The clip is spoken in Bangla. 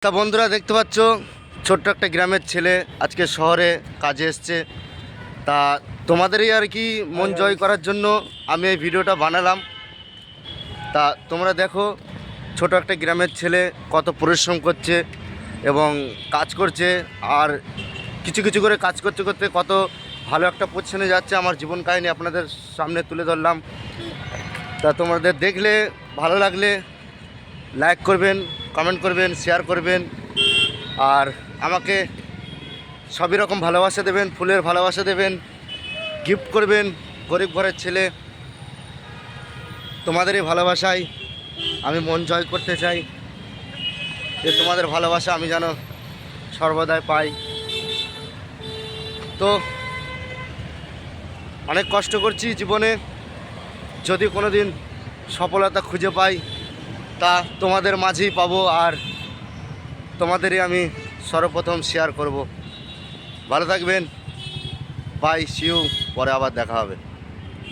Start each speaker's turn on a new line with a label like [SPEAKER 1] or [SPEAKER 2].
[SPEAKER 1] তা বন্ধুরা দেখতে পাচ্ছ, ছোট্ট একটা গ্রামের ছেলে আজকে শহরে কাজে এসছে। তা তোমাদেরই আর কি মন জয় করার জন্য আমি এই ভিডিওটা বানালাম। তা তোমরা দেখো, ছোট একটা গ্রামের ছেলে কত পরিশ্রম করছে এবং কাজ করছে, আর কিছু কিছু করে কাজ করতে করতে কত ভালো একটা পজিশনে যাচ্ছে। আমার জীবন কাহিনী আপনাদের সামনে তুলে ধরলাম। তা তোমাদের দেখলে ভালো লাগলে লাইক করবেন, কমেন্ট করবেন, শেয়ার করবেন, আর আমাকে সবই রকম ভালোবাসা দেবেন, ফুলের ভালোবাসা দেবেন, গিফট করবেন। গরিব ঘরের ছেলে, তোমাদের এই ভালোবাসায় আমি মন জয় করতে চাই, যে তোমাদের ভালোবাসা আমি যেন সর্বদাই পাই। তো অনেক কষ্ট করছি জীবনে, যদি কোনো দিন সফলতা খুঁজে পাই তা তোমাদের মাঝেই পাবো, আর তোমাদেরই আমি সর্বপ্রথম শেয়ার করব। ভালো থাকবেন, বাই, সিউ, পরে আবার দেখা হবে।